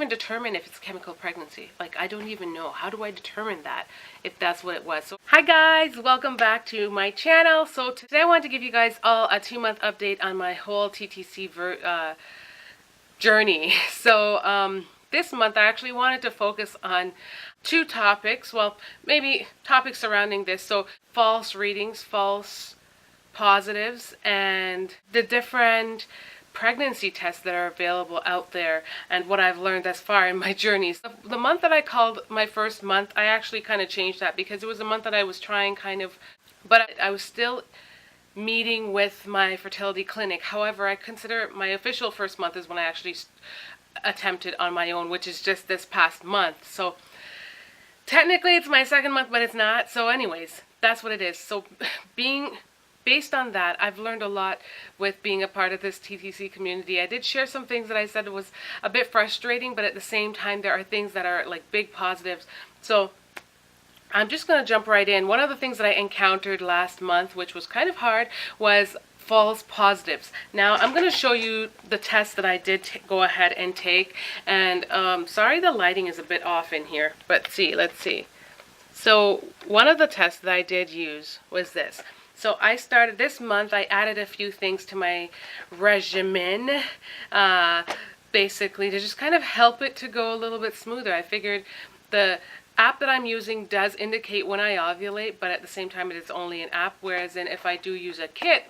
determine if it's chemical pregnancy. Like, I don't even know. How do I determine that, if that's what it was? So, hi guys, welcome back to my channel. So today I want to give you guys all a 2-month update on my whole TTC journey. So this month I actually wanted to focus on 2 topics. Well, maybe topics surrounding this. So false readings, false positives, and the different pregnancy tests that are available out there, and what I've learned thus far in my journey. So the month that I called my first month, I actually kind of changed that because it was a month that I was trying but I was still meeting with my fertility clinic. However, I consider my official first month is when I actually attempted on my own, which is just this past month. So technically it's my second month, but it's not. So anyways, that's what it is. So based on that, I've learned a lot with being a part of this TTC community. I did share some things that I said was a bit frustrating, but at the same time, there are things that are like big positives. So I'm just going to jump right in. One of the things that I encountered last month, which was kind of hard, was false positives. Now, I'm going to show you the test that I did go ahead and take. And sorry the lighting is a bit off in here, but let's see. So one of the tests that I did use was this. So I started this month, I added a few things to my regimen, basically to just kind of help it to go a little bit smoother. I figured the app that I'm using does indicate when I ovulate, but at the same time it is only an app, whereas if I do use a kit,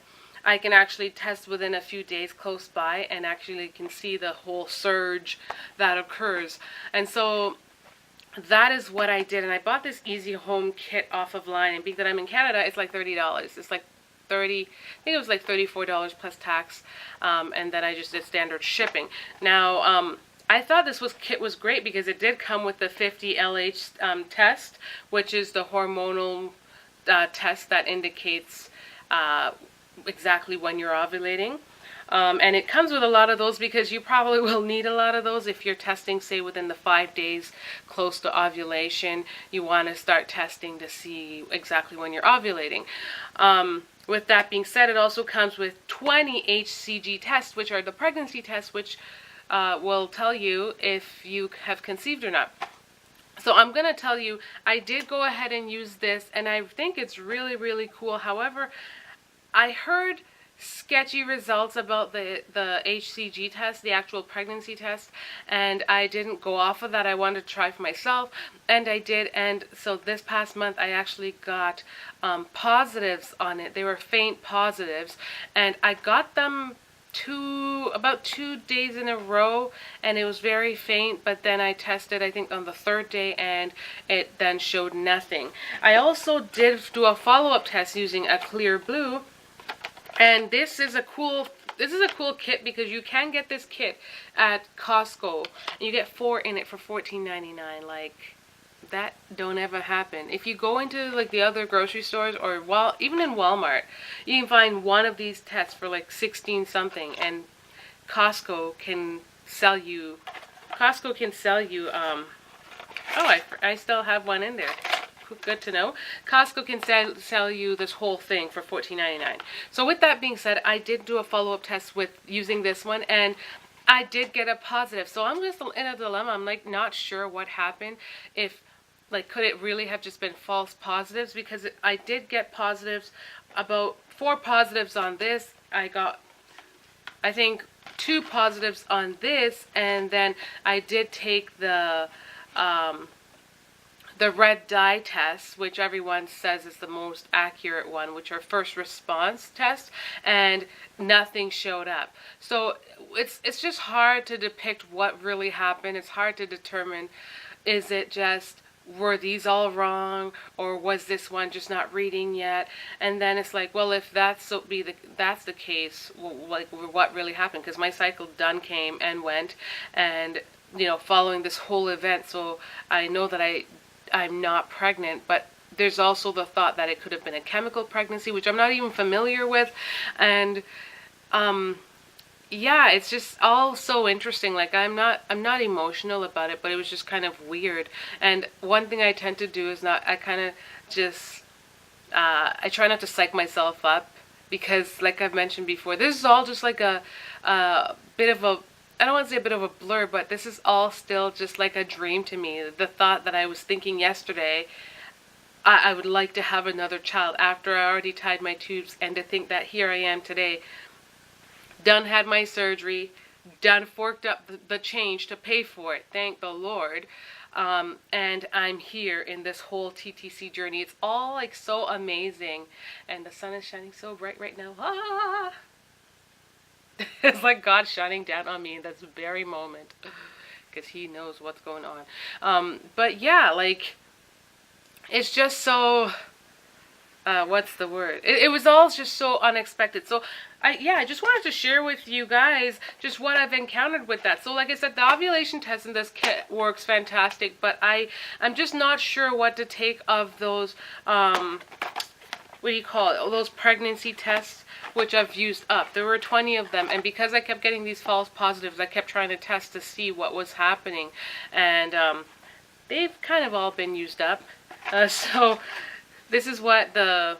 I can actually test within a few days close by and actually can see the whole surge that occurs. And so that is what I did, and I bought this Easy Home kit off of line, and being that I'm in Canada, it's like $30. It's like I think it was like $34 plus tax, and then I just did standard shipping. Now, I thought this kit was great because it did come with the 50 LH test, which is the hormonal test that indicates exactly when you're ovulating. And it comes with a lot of those because you probably will need a lot of those if you're testing, say, within the 5 days close to ovulation. You want to start testing to see exactly when you're ovulating. With that being said, it also comes with 20 HCG tests, which are the pregnancy tests, which will tell you if you have conceived or not. So I'm going to tell you, I did go ahead and use this, and I think it's really, really cool. However, I heard sketchy results about the HCG test, the actual pregnancy test, and I didn't go off of that. I wanted to try for myself, and I did. And so this past month I actually got positives on it. They were faint positives, and I got them about 2 days in a row, and it was very faint, but then I tested, I think, on the 3rd day, and it then showed nothing. I also did do a follow-up test using a clear blue. And this is a cool kit because you can get this kit at Costco, and you get 4 in it for $14.99. Like, that don't ever happen. If you go into like the other grocery stores, or even in Walmart, you can find one of these tests for like 16 something, and Costco can sell you oh, I still have one in there. Good to know. Costco can sell you this whole thing for $14.99. So with that being said, I did do a follow-up test with using this one, and I did get a positive. So I'm just in a dilemma. I'm like not sure what happened. If could it really have just been false positives? Because I did get positives, about 4 positives on this. I got, I think, 2 positives on this, and then I did take the red dye test, which everyone says is the most accurate one, which are first response tests, and nothing showed up. So it's just hard to depict what really happened. It's hard to determine, is it just, were these all wrong, or was this one just not reading yet? And then it's like, well, if that's the case, well, like, what really happened? Because my cycle came and went, and following this whole event, so I know that I'm not pregnant, but there's also the thought that it could have been a chemical pregnancy, which I'm not even familiar with. And yeah, it's just all so interesting. Like, I'm not emotional about it, but it was just kind of weird. And one thing I tend to do is I try not to psych myself up, because like I've mentioned before, this is all just like a bit of a I don't want to say a bit of a blur, but this is all still just like a dream to me. The thought that I was thinking yesterday, I would like to have another child after I already tied my tubes, and to think that here I am today, done had my surgery, done forked up the change to pay for it, thank the Lord, and I'm here in this whole TTC journey. It's all like so amazing, and the sun is shining so bright right now. Ah! It's like God shining down on me in this very moment, because he knows what's going on. But yeah, like, it's just so, what's the word? It was all just so unexpected. So I just wanted to share with you guys just what I've encountered with that. So like I said, the ovulation test in this kit works fantastic, but I'm just not sure what to take of those, what do you call it? Those pregnancy tests, which I've used up. There were 20 of them, and because I kept getting these false positives, I kept trying to test to see what was happening, and they've kind of all been used up. So this is what the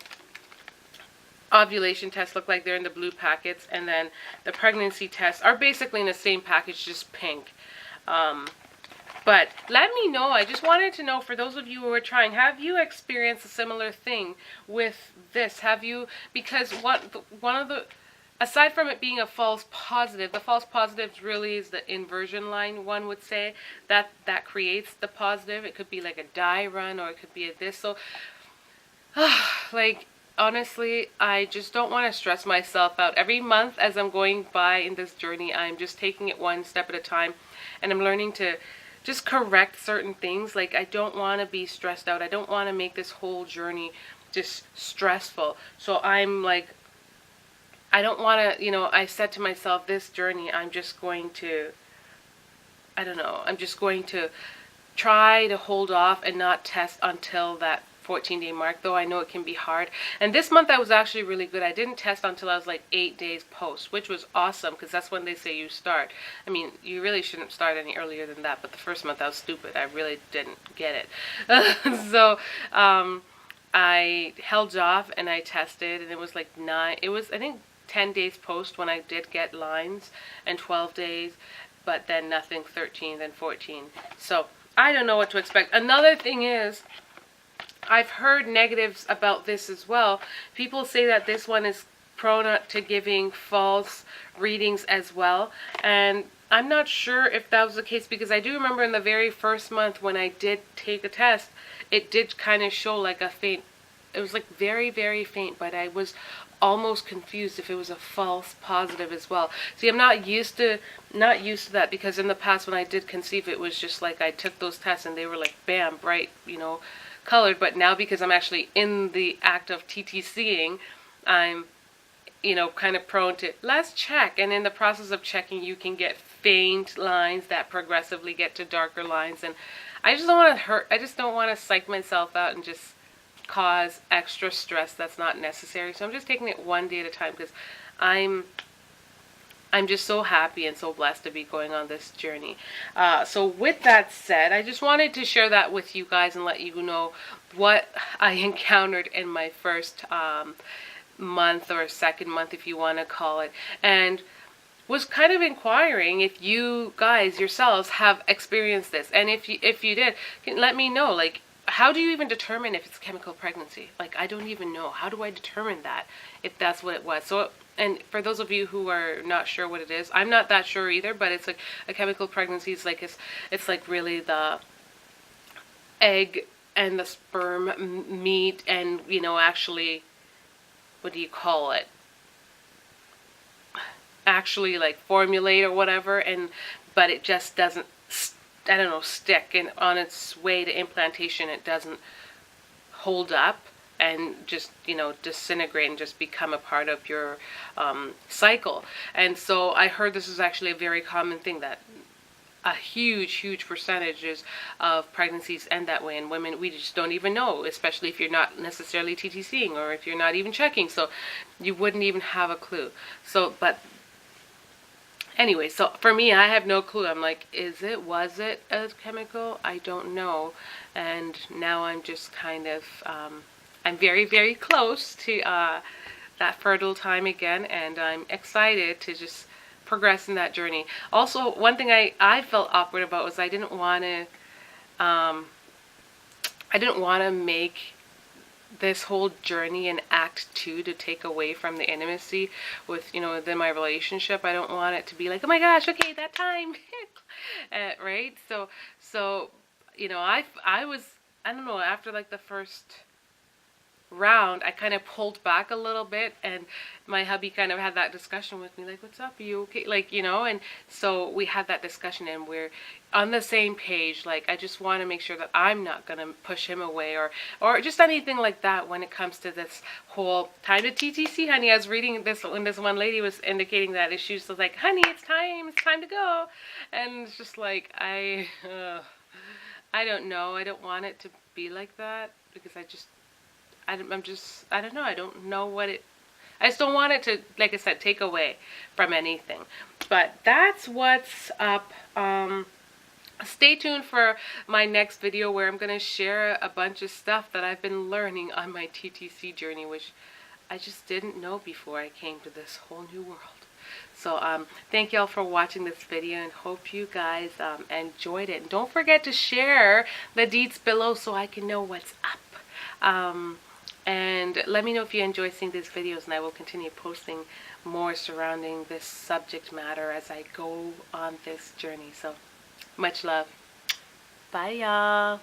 ovulation tests look like. They're in the blue packets, and then the pregnancy tests are basically in the same package, just pink. But let me know. I just wanted to know, for those of you who are trying, have you experienced a similar thing with this? Have you, because one of the, aside from it being a false positive, the false positive really is the inversion line, one would say, that creates the positive. It could be like a dye run, or it could be a this. So, like, honestly, I just don't want to stress myself out. Every month as I'm going by in this journey, I'm just taking it one step at a time, and I'm learning to just correct certain things. Like, I don't want to be stressed out. I don't want to make this whole journey just stressful. So I'm like, I don't want to, you know, I said to myself, this journey, I'm just going to, I don't know, I'm just going to try to hold off and not test until that 14-day mark, though I know it can be hard. And this month I was actually really good. I didn't test until I was like 8 days post, which was awesome, because that's when they say you start. I mean, you really shouldn't start any earlier than that, but the first month I was stupid. I really didn't get it. So I held off and I tested, and it was like I think 10 days post when I did get lines, and 12 days, but then nothing 13, then 14. So I don't know what to expect. Another thing is, I've heard negatives about this as well. People say that this one is prone to giving false readings as well, and I'm not sure if that was the case, because I do remember in the very first month when I did take a test, it did kind of show like a faint, it was like very, very faint, but I was almost confused if it was a false positive as well. See, I'm not used to that, because in the past when I did conceive, it was just like I took those tests and they were like bam, bright, you know, colored. But now, because I'm actually in the act of TTCing, I'm, you know, kind of prone to, let's check. And in the process of checking, you can get faint lines that progressively get to darker lines. And I just don't want to hurt, I just don't want to psych myself out and just cause extra stress that's not necessary. So I'm just taking it one day at a time, because I'm just so happy and so blessed to be going on this journey. So with that said, I just wanted to share that with you guys and let you know what I encountered in my first month, or second month if you want to call it, and was kind of inquiring if you guys yourselves have experienced this, and if you did, let me know. Like, how do you even determine if it's chemical pregnancy? Like, I don't even know. How do I determine that, if that's what it was? So, and for those of you who are not sure what it is, I'm not that sure either, but it's like a chemical pregnancy is like, it's like really the egg and the sperm meet and, you know, actually, what do you call it? Actually like formulate or whatever, and but it just doesn't, I don't know, stick, and on its way to implantation it doesn't hold up and just, you know, disintegrate and just become a part of your cycle. And so I heard this is actually a very common thing, that a huge percentages of pregnancies end that way, and women, we just don't even know, especially if you're not necessarily TTCing, or if you're not even checking, so you wouldn't even have a clue. So, but anyway, so for me, I have no clue. I'm like, was it a chemical? I don't know. And now I'm just kind of, I'm very close to that fertile time again, and I'm excited to just progress in that journey. Also, one thing I felt awkward about was I didn't want to make this whole journey an act 2 to take away from the intimacy with, within my relationship. I don't want it to be like, oh my gosh, okay, that time. Right? So, I was, I don't know, after like the first round, I kind of pulled back a little bit, and my hubby kind of had that discussion with me, like, what's up, are you okay, like, and so we had that discussion, and we're on the same page. Like, I just want to make sure that I'm not gonna push him away, or just anything like that when it comes to this whole time to TTC, honey. I was reading this when this one lady was indicating that she was like, honey, it's time to go, and it's just like, I don't know, I don't want it to be like that, because I don't know. I don't know what I just don't want it to, like I said, take away from anything. But that's what's up. Stay tuned for my next video where I'm going to share a bunch of stuff that I've been learning on my TTC journey, which I just didn't know before I came to this whole new world. So thank y'all for watching this video, and hope you guys enjoyed it. And don't forget to share the deets below so I can know what's up. And let me know if you enjoy seeing these videos, and I will continue posting more surrounding this subject matter as I go on this journey. So much love. Bye, y'all.